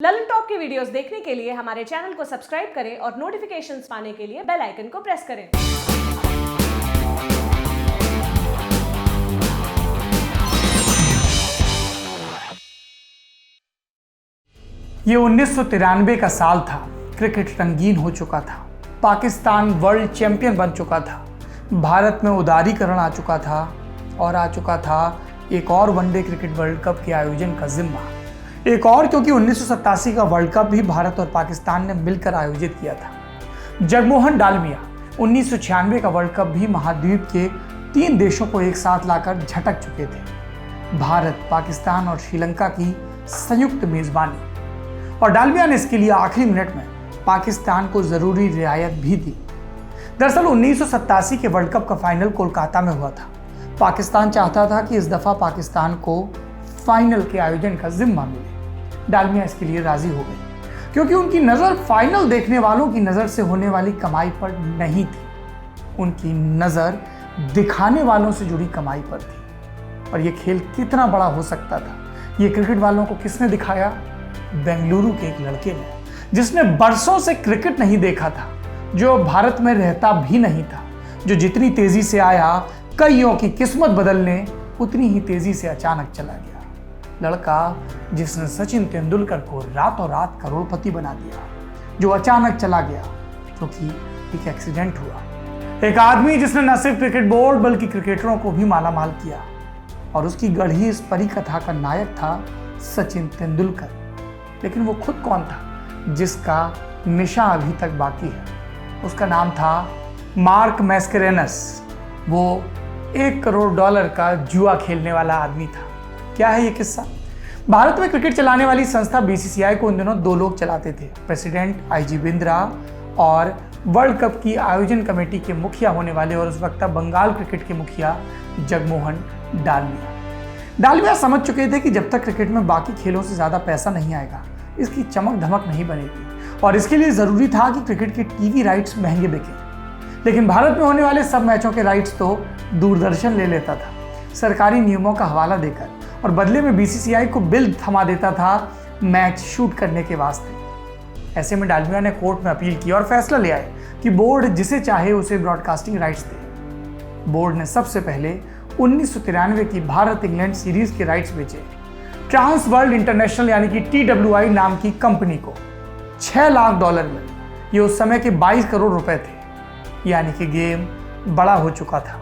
Lalan top की videos देखने के लिए हमारे चैनल को सब्सक्राइब करें और नोटिफिकेशंस पाने के लिए बेल आइकन को प्रेस करें। ये 1993 का साल था। क्रिकेट रंगीन हो चुका था। पाकिस्तान वर्ल्ड चैंपियन बन चुका था। भारत में उदारीकरण आ चुका था और आ चुका था एक और वनडे क्रिकेट वर्ल्ड कप के आयोजन का जिम्मा। एक और क्योंकि 1987 का वर्ल्ड कप भी भारत और पाकिस्तान ने मिलकर आयोजित किया था। जगमोहन डालमिया 1996 का वर्ल्ड कप भी महाद्वीप के 3 देशों को एक साथ लाकर झटक चुके थे। भारत, पाकिस्तान और श्रीलंका की संयुक्त मेजबानी, और डालमिया ने इसके लिए आखिरी मिनट में पाकिस्तान को जरूरी रियायत भी दी। दरअसल 1987 के वर्ल्ड कप का फाइनल कोलकाता में हुआ था। पाकिस्तान चाहता था कि इस दफा पाकिस्तान को फाइनल के आयोजन का जिम्मा मिले। डालमिया इसके लिए राजी हो गए क्योंकि उनकी नजर फाइनल देखने वालों की नजर से होने वाली कमाई पर नहीं थी, उनकी नजर दिखाने वालों से जुड़ी कमाई पर थी। और यह खेल कितना बड़ा हो सकता था, ये क्रिकेट वालों को किसने दिखाया? बेंगलुरु के एक लड़के ने, जिसने बरसों से क्रिकेट नहीं देखा था, जो भारत में रहता भी नहीं था, जो जितनी तेजी से आया कईयों की किस्मत बदलने, उतनी ही तेजी से अचानक चला गया। लड़का जिसने सचिन तेंदुलकर को रातों रात करोड़पति बना दिया, जो अचानक चला गया क्योंकि एक एक्सीडेंट हुआ। एक आदमी जिसने न सिर्फ क्रिकेट बोर्ड बल्कि क्रिकेटरों को भी मालामाल किया, और उसकी गढ़ी इस परी कथा का नायक था सचिन तेंदुलकर। लेकिन वो खुद कौन था जिसका निशा अभी तक बाकी है? उसका नाम था मार्क मैस्केरेनस। वो $1 करोड़ का जुआ खेलने वाला आदमी था। क्या है ये किस्सा? भारत में क्रिकेट चलाने वाली संस्था बीसीसीआई को उन दिनों 2 लोग चलाते थे, प्रेसिडेंट आईजी बिंद्रा और वर्ल्ड कप की आयोजन कमेटी के मुखिया होने वाले और उस वक्त बंगाल क्रिकेट के मुखिया जगमोहन डालमिया। डालमिया समझ चुके थे कि जब तक क्रिकेट में बाकी खेलों से ज़्यादा पैसा नहीं आएगा, इसकी चमक धमक नहीं बनेगी, और इसके लिए ज़रूरी था कि क्रिकेट के टीवी राइट्स महंगे बिके। लेकिन भारत में होने वाले सब मैचों के राइट्स तो दूरदर्शन ले लेता था, सरकारी नियमों का हवाला देकर, और बदले में बीसीसीआई को बिल थमा देता था मैच शूट करने के वास्ते। ऐसे में डालमिया ने कोर्ट में अपील की और फैसला ले आए कि बोर्ड जिसे चाहे उसे ब्रॉडकास्टिंग राइट्स दे। बोर्ड ने सबसे पहले 1993 की भारत इंग्लैंड सीरीज के राइट्स बेचे ट्रांस वर्ल्ड इंटरनेशनल यानी कि TWI नाम की कंपनी को $6 लाख में। ये उस समय के 22 करोड़ रुपए थे, यानी कि गेम बड़ा हो चुका था।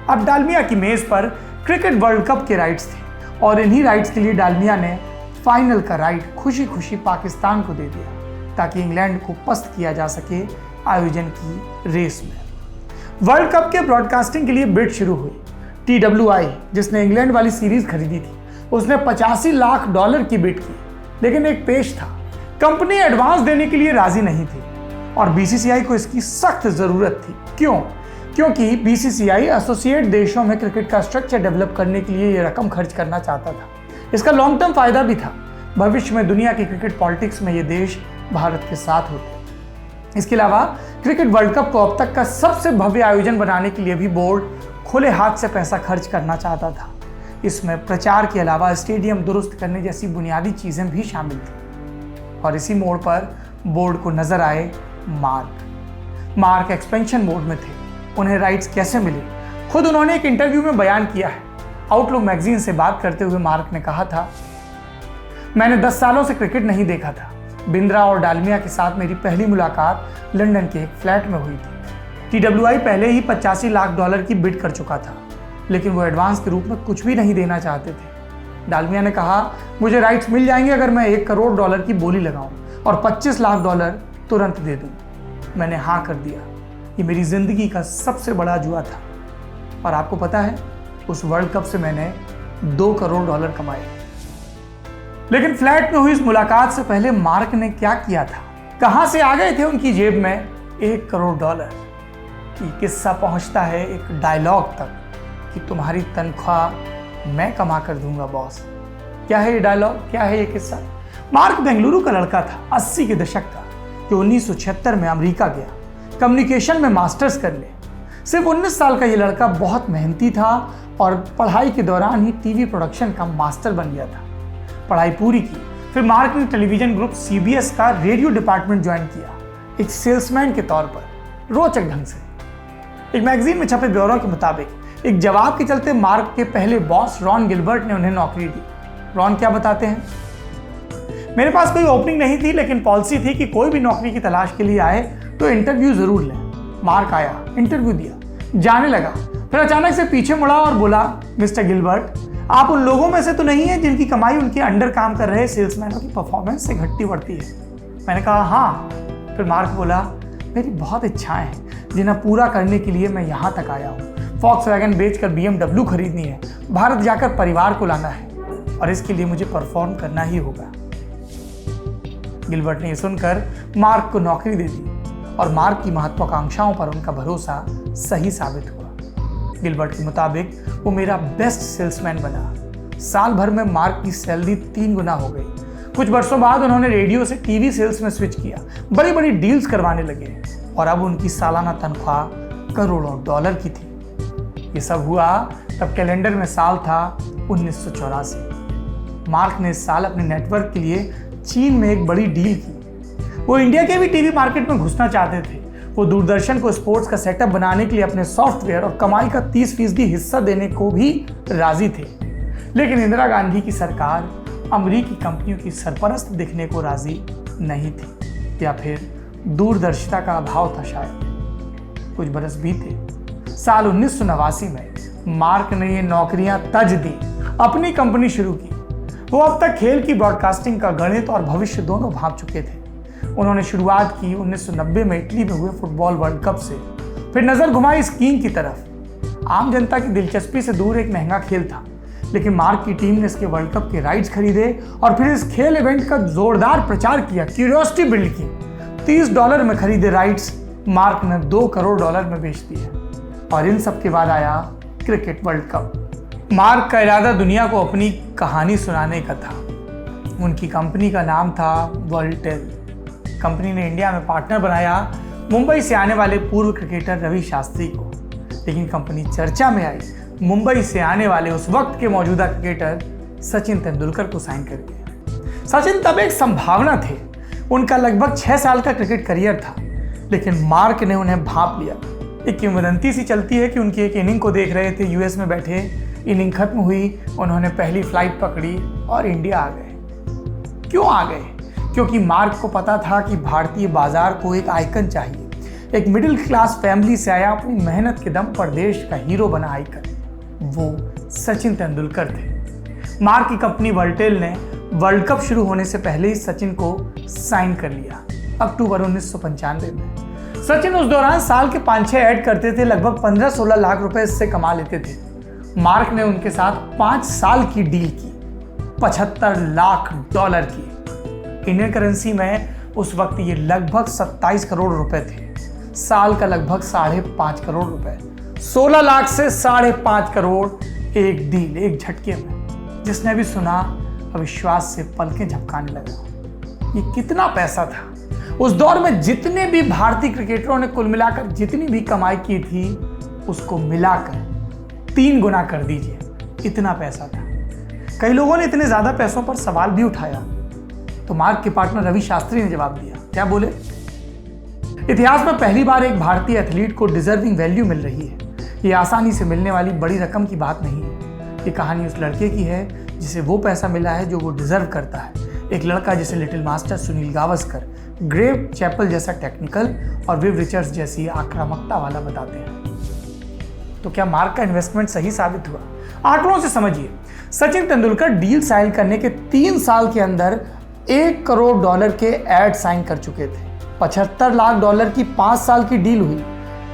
अब डालमिया की मेज पर क्रिकेट वर्ल्ड कप के राइट्स थे, और इन्हीं राइट्स के लिए डालमिया ने फाइनल का राइट खुशी खुशी पाकिस्तान को दे दिया ताकि इंग्लैंड को पस्त किया जा सके आयोजन की रेस में। वर्ल्ड कप के ब्रॉडकास्टिंग के लिए बिड शुरू हुई। TWI, जिसने इंग्लैंड वाली सीरीज खरीदी थी, उसने $85 लाख की बिड की, लेकिन एक पेश था, कंपनी एडवांस देने के लिए राजी नहीं थी, और बीसीसीआई को इसकी सख्त जरूरत थी। क्यों? क्योंकि बीसीसीआई एसोसिएट देशों में क्रिकेट का स्ट्रक्चर डेवलप करने के लिए ये रकम खर्च करना चाहता था। इसका लॉन्ग टर्म फायदा भी था, भविष्य में दुनिया की क्रिकेट पॉलिटिक्स में ये देश भारत के साथ होते। इसके अलावा क्रिकेट वर्ल्ड कप को अब तक का सबसे भव्य आयोजन बनाने के लिए भी बोर्ड खुले हाथ से पैसा खर्च करना चाहता था। इसमें प्रचार के अलावा स्टेडियम दुरुस्त करने जैसी बुनियादी चीजें भी शामिल थी। और इसी मोड़ पर बोर्ड को नजर आए मार्क एक्सपेंशन मोड में थे। उन्हें राइट्स कैसे मिले, खुद उन्होंने एक इंटरव्यू में बयान किया है। आउटलुक मैगजीन से बात करते हुए मार्क ने कहा था, मैंने 10 सालों से क्रिकेट नहीं देखा था। बिंद्रा और डालमिया के साथ मेरी पहली मुलाकात लंदन के एक फ्लैट में हुई थी। TWI पहले ही $85 लाख की बिड कर चुका था, लेकिन वो एडवांस के रूप में कुछ भी नहीं देना चाहते थे। डालमिया ने कहा, मुझे राइट्स मिल जाएंगे अगर मैं $1 करोड़ की बोली लगाऊं और $25 लाख तुरंत दे दूं। मैंने हाँ कर दिया। ये मेरी जिंदगी का सबसे बड़ा जुआ था, और आपको पता है उस वर्ल्ड कप से मैंने $2 करोड़ कमाए। लेकिन फ्लैट में हुई इस मुलाकात से पहले मार्क ने क्या किया था? कहां से आ गए थे उनकी जेब में $1 करोड़? ये किस्सा पहुंचता है एक डायलॉग तक कि तुम्हारी तनख्वाह मैं कमा कर दूंगा बॉस। क्या है ये डायलॉग, क्या है ये किस्सा? मार्क बेंगलुरु का लड़का था, 80 के दशक का, जो 1976 में अमेरिका गया कम्युनिकेशन में मास्टर्स करने। सिर्फ 19 साल का ये लड़का बहुत मेहनती था और पढ़ाई के दौरान ही टीवी प्रोडक्शन का मास्टर बन गया था। पढ़ाई पूरी की फिर मार्क ने टेलीविजन ग्रुप CBS का रेडियो डिपार्टमेंट ज्वाइन किया, एक सेल्समैन के तौर पर, रोचक ढंग से। एक मैगजीन में छपे ब्यौरों के मुताबिक एक जवाब के चलते मार्क के पहले बॉस रॉन गिलबर्ट ने उन्हें नौकरी दी। रॉन क्या बताते हैं? मेरे पास कोई ओपनिंग नहीं थी, लेकिन पॉलिसी थी कि कोई भी नौकरी की तलाश के लिए आए तो इंटरव्यू जरूर लें। मार्क आया, इंटरव्यू दिया, जाने लगा, फिर अचानक से पीछे मुड़ा और बोला, मिस्टर गिलबर्ट, आप उन लोगों में से तो नहीं है जिनकी कमाई उनके अंडर काम कर रहे सेल्समैनों की परफॉर्मेंस से घटती बढ़ती है? मैंने कहा हाँ। फिर मार्क बोला, मेरी बहुत इच्छाएं हैं जिन्हें पूरा करने के लिए मैं यहाँ तक आया हूँ। फॉक्सवैगन बेचकर BMW खरीदनी है, भारत जाकर परिवार को लाना है, और इसके लिए मुझे परफॉर्म करना ही होगा। गिलबर्ट ने यह सुनकर मार्क को नौकरी दे दी और मार्क की महत्वाकांक्षाओं पर उनका भरोसा सही साबित हुआ। गिलबर्ट के मुताबिक वो मेरा बेस्ट सेल्समैन बना। साल भर में मार्क की सैलरी 3 गुना हो गई। कुछ वर्षों बाद उन्होंने रेडियो से टीवी सेल्स में स्विच किया, बड़ी बड़ी डील्स करवाने लगे और अब उनकी सालाना तनख्वाह करोड़ों डॉलर की थी। ये सब हुआ तब कैलेंडर में साल था 1984। मार्क ने इस साल अपने नेटवर्क के लिए चीन में एक बड़ी डील की। वो इंडिया के भी टीवी मार्केट में घुसना चाहते थे। वो दूरदर्शन को स्पोर्ट्स का सेटअप बनाने के लिए अपने सॉफ्टवेयर और कमाई का 30% हिस्सा देने को भी राजी थे, लेकिन इंदिरा गांधी की सरकार अमेरिकी कंपनियों की सरपरस्त दिखने को राजी नहीं थी, या फिर दूरदर्शिता का अभाव था शायद। कुछ बरस बीते। साल 1989 में मार्क ने ये नौकरियां तज दी, अपनी कंपनी शुरू की। वो अब तक खेल की ब्रॉडकास्टिंग का गणित और भविष्य दोनों भांप चुके थे। उन्होंने शुरुआत की 1990 में इटली में हुए फुटबॉल वर्ल्ड कप से, फिर नजर घुमाई स्कीइंग की तरफ। आम जनता की दिलचस्पी से दूर एक महंगा खेल था, लेकिन मार्क की टीम ने इसके वर्ल्ड कप के राइट्स खरीदे और फिर इस खेल इवेंट का जोरदार प्रचार किया, क्यूरियोसिटी बिल्ड की। $30 में खरीदे राइट्स मार्क ने $2 करोड़ में बेच दिए, और इन सब के बाद आया क्रिकेट वर्ल्ड कप। मार्क का इरादा दुनिया को अपनी कहानी सुनाने का था। उनकी कंपनी का नाम था वर्ल्डटेल। कंपनी ने इंडिया में पार्टनर बनाया मुंबई से आने वाले पूर्व क्रिकेटर रवि शास्त्री को, लेकिन कंपनी चर्चा में आई मुंबई से आने वाले उस वक्त के मौजूदा क्रिकेटर सचिन तेंदुलकर को साइन करके। सचिन तब एक संभावना थे, उनका लगभग 6 साल का क्रिकेट करियर था, लेकिन मार्क ने उन्हें भांप लिया। एक किंवदंती सी चलती है कि उनकी एक इनिंग को देख रहे थे यूएस में बैठे, इनिंग खत्म हुई, उन्होंने पहली फ्लाइट पकड़ी और इंडिया आ गए। क्यों आ गए? क्योंकि मार्क को पता था कि भारतीय बाजार को एक आइकन चाहिए। एक मिडिल क्लास फैमिली से आया, अपनी मेहनत के दम पर देश का हीरो बना आइकन, वो सचिन तेंदुलकर थे। मार्क की कंपनी वर्ल्डटेल ने वर्ल्ड कप शुरू होने से पहले ही सचिन को साइन कर लिया, अक्टूबर 1995 में। सचिन उस दौरान साल के 5-6 ऐड करते थे, लगभग 15-16 लाख रुपए इससे कमा लेते थे। मार्क ने उनके साथ 5 साल की डील की, $75 लाख की। इंडियन करेंसी में उस वक्त ये लगभग 27 करोड़ रुपए थे। साल का लगभग 5.5 करोड़ रुपए, 16 लाख से 5.5 करोड़ एक डील, एक झटके में। जिसने भी सुना अविश्वास से पलकें झपकाने लगा। ये कितना पैसा था! उस दौर में जितने भी भारतीय क्रिकेटरों ने कुल मिलाकर जितनी भी कमाई की थी, उसको मिलाकर 3 गुना कर दीजिए, इतना पैसा था। कई लोगों ने इतने ज्यादा पैसों पर सवाल भी उठाया, तो मार्क के पार्टनर रवि शास्त्री ने जवाब दिया। क्या बोले? इतिहास में पहली बार एक भारतीय एथलीट को डिजर्विंग वैल्यू मिल रही है। ये आसानी से मिलने वाली बड़ी रकम की बात नहीं है। ये कहानी उस लड़के की है जिसे वो पैसा मिला है जो वो डिजर्व करता है। एक लड़का जिसे little master Sunil Gavaskar, Greg Chappell जैसा टेक्निकल और विव रिचर्ड्स जैसी आक्रामकता वाला बताते हैं। तो क्या मार्क का इन्वेस्टमेंट सही साबित हुआ? आंकड़ों से समझिए। सचिन तेंदुलकर डील साइन करने के 3 साल के अंदर $1 करोड़ के एड साइन कर चुके थे। $75 लाख की 5 साल की डील हुई,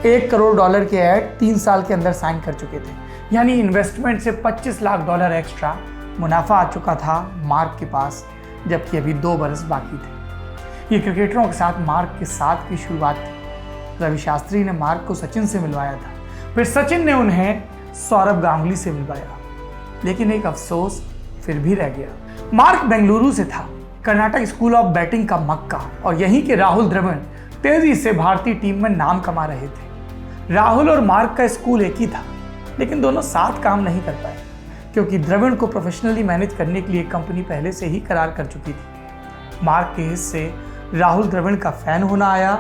$1 करोड़ के एड 3 साल के अंदर साइन कर चुके थे। यानी इन्वेस्टमेंट से $25 लाख एक्स्ट्रा मुनाफा आ चुका था मार्क के पास, जबकि अभी 2 बरस बाकी थे। ये क्रिकेटरों के साथ मार्क के साथ की शुरुआत थी। रवि शास्त्री ने मार्क को सचिन से मिलवाया था, फिर सचिन ने उन्हें सौरभ गांगुली से मिलवाया। लेकिन एक अफसोस फिर भी रह गया। मार्क बेंगलुरु से था, कर्नाटक स्कूल ऑफ बैटिंग का मक्का, और यहीं के राहुल द्रविड़ तेजी से भारतीय टीम में नाम कमा रहे थे। राहुल और मार्क का स्कूल एक ही था, लेकिन दोनों साथ काम नहीं कर पाए। क्योंकि द्रविड़ को प्रोफेशनली मैनेज करने के लिए कंपनी पहले से ही करार कर चुकी थी। मार्क के हिस्से राहुल द्रविड़ का फैन होना आया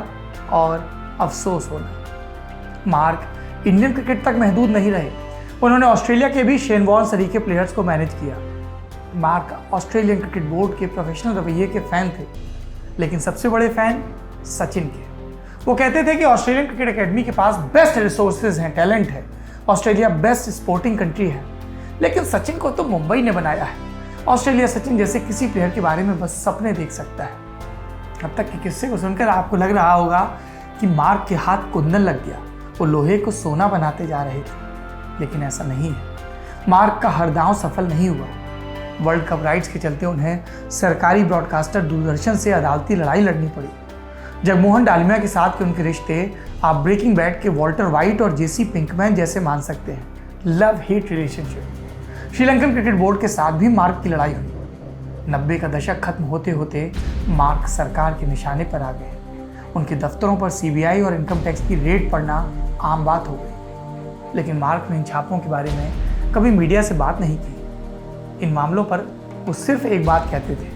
और अफसोस होना। मार्क इंडियन क्रिकेट तक महदूद नहीं रहे, उन्होंने ऑस्ट्रेलिया के भी शेन वॉर्न सरीखे प्लेयर्स को मैनेज किया। मार्क ऑस्ट्रेलियन क्रिकेट बोर्ड के प्रोफेशनल रवैये के फैन थे, लेकिन सबसे बड़े फैन सचिन के। वो कहते थे कि ऑस्ट्रेलियन क्रिकेट एकेडमी के पास बेस्ट रिसोर्सेज हैं, टैलेंट है, ऑस्ट्रेलिया बेस्ट स्पोर्टिंग कंट्री है, लेकिन सचिन को तो मुंबई ने बनाया है। ऑस्ट्रेलिया सचिन जैसे किसी प्लेयर के बारे में बस सपने देख सकता है। अब तक के किस्से को सुनकर आपको लग रहा होगा कि मार्क के हाथ कुंदन लग गया, वो लोहे को सोना बनाते जा रहे थे, लेकिन ऐसा नहीं है। मार्क का हर दांव सफल नहीं हुआ। वर्ल्ड कप राइट्स के चलते उन्हें सरकारी ब्रॉडकास्टर दूरदर्शन से अदालती लड़ाई लड़नी पड़ी। जगमोहन डालमिया के साथ के उनके रिश्ते आप ब्रेकिंग बैड के वॉल्टर वाइट और जेसी पिंकमैन जैसे मान सकते हैं, love hate relationship. Sri Lankan cricket board के साथ भी मार्क की लड़ाई हुई। 90 का दशक खत्म होते होते मार्क सरकार के निशाने पर आ गए। उनके दफ्तरों पर सीबीआई और इनकम टैक्स की रेड पड़ना आम बात हो गई, लेकिन मार्क ने इन छापों के बारे में कभी मीडिया से बात नहीं की। इन मामलों पर वो सिर्फ एक बात कहते थे,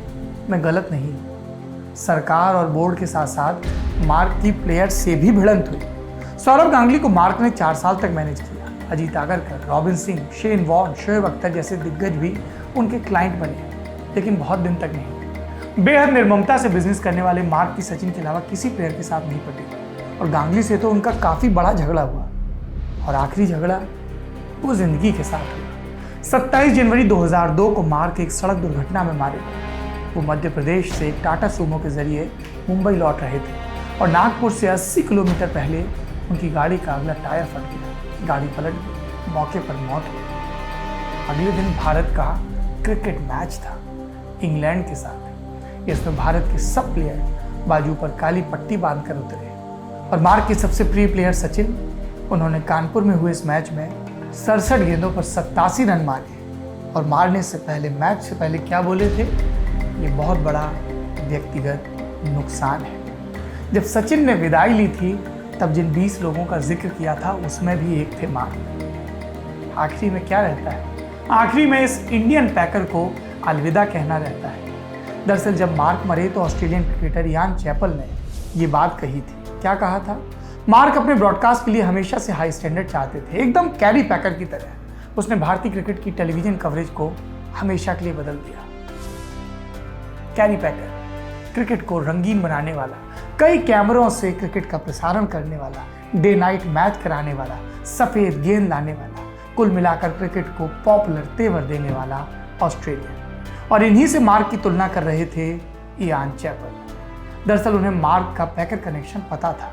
मैं गलत नहीं हूँ। सरकार और बोर्ड के साथ साथ मार्क की प्लेयर से भी भिड़ंत हुई। सौरव गांगुली को मार्क ने 4 साल तक मैनेज किया। अजीत आगरकर, रॉबिन सिंह, शेन वॉर्न, शोएब अख्तर जैसे दिग्गज भी उनके क्लाइंट बने, लेकिन बहुत दिन तक नहीं। बेहद निर्ममता से बिजनेस करने वाले मार्क की सचिन के अलावा किसी प्लेयर के साथ नहीं पटी, और गांगुली से तो उनका काफ़ी बड़ा झगड़ा हुआ, और आखिरी झगड़ा वो जिंदगी के साथ हुआ। 27 जनवरी 2002 को मार्क एक सड़क दुर्घटना में मारे गए। वो मध्य प्रदेश से टाटा सूमो के जरिए मुंबई लौट रहे थे, और नागपुर से 80 किलोमीटर पहले उनकी गाड़ी का अगला टायर फट गया। गाड़ी पलट गई, मौके पर मौत हो गई। अगले दिन भारत का क्रिकेट मैच था इंग्लैंड के साथ। इसमें भारत के सब प्लेयर बाजू पर काली पट्टी बांधकर उतरे, और मार्क के सबसे प्रिय प्लेयर सचिन, उन्होंने कानपुर में हुए इस मैच में 67 गेंदों पर 87 रन मारे। और मारने से पहले, मैच से पहले क्या बोले थे, ये बहुत बड़ा व्यक्तिगत नुकसान है। जब सचिन ने विदाई ली थी, तब जिन 20 लोगों का जिक्र किया था उसमें भी एक थे मार्क। आखिरी में क्या रहता है? आखिरी में इस इंडियन पैकर को अलविदा कहना रहता है। दरअसल जब मार्क मरे तो ऑस्ट्रेलियन क्रिकेटर यान चैपल ने ये बात कही थी। क्या कहा था? मार्क अपने ब्रॉडकास्ट के लिए हमेशा से हाई स्टैंडर्ड चाहते थे, एकदम कैरी पैकर की तरह। उसने भारतीय क्रिकेट की टेलीविजन कवरेज को हमेशा के लिए बदल दिया। कैरी पैकर, क्रिकेट को रंगीन बनाने वाला, कई कैमरों से क्रिकेट का प्रसारण करने वाला, डे नाइट मैच कराने वाला, सफेद गेंद लाने वाला, कुल मिलाकर क्रिकेट को पॉपुलर तेवर देने वाला ऑस्ट्रेलिया। और इन्हीं से मार्क की तुलना कर रहे थे इयान चैपल। दरअसल उन्हें मार्क का पैकर कनेक्शन पता था।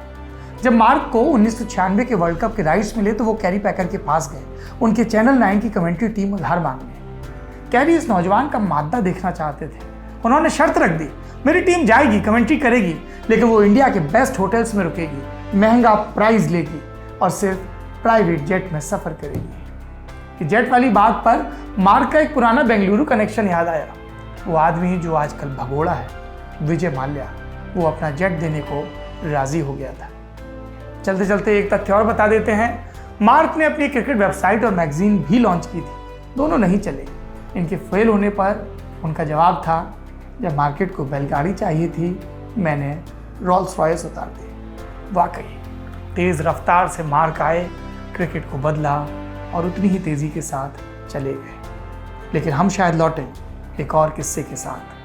जब मार्क को 1996 के वर्ल्ड कप के राइट्स मिले तो वो कैरी पैकर के पास गए, उनके चैनल 9 की कमेंट्री टीम उधार मांगने। कैरी इस नौजवान का मादा देखना चाहते थे। उन्होंने शर्त रख दी, मेरी टीम जाएगी, कमेंट्री करेगी, लेकिन वो इंडिया के बेस्ट होटल्स में रुकेगी, महंगा प्राइज लेगी और सिर्फ प्राइवेट जेट में सफर करेगी। जेट वाली बात पर मार्क का एक पुराना बेंगलुरु कनेक्शन याद आया। वो आदमी जो आजकल भगोड़ा है, विजय माल्या, वो अपना जेट देने को राजी हो गया था। चलते चलते एक तथ्य और बता देते हैं, मार्क ने अपनी क्रिकेट वेबसाइट और मैगजीन भी लॉन्च की थी, दोनों नहीं चले। इनके फेल होने पर उनका जवाब था, जब मार्केट को बैलगाड़ी चाहिए थी, मैंने रोल्स रॉयस उतार दी। वाकई तेज़ रफ्तार से मार्क आए, क्रिकेट को बदला और उतनी ही तेज़ी के साथ चले गए। लेकिन हम शायद लौटें एक और किस्से के साथ।